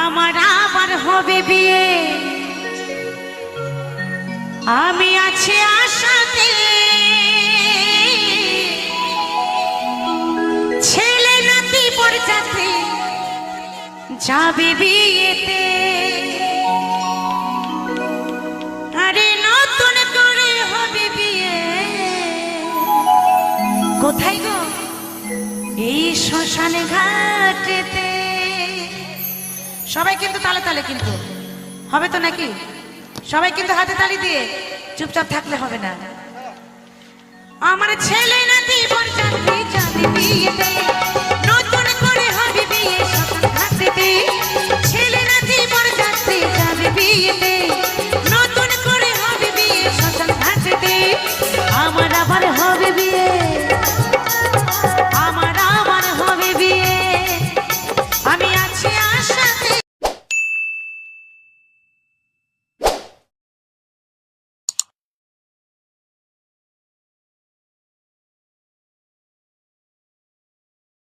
আমার আবার হবে বিয়ে, আমি আছি আশাতে। ছেলে নাতি বরযাত্রী যাবে বিয়েতে। আরে নতুন করে হবে বিয়ে, কোথায় গো? এই শ্মশানে ঘাটেতে। সবাই কিন্তু তালে তালে কিন্তু হবে তো নাকি? সবাই কিন্তু হাতে তালি দিয়ে চুপচাপ থাকলে হবে না। আমার ছেলে নাতি বরযাত্রী যাবে বিয়েতে।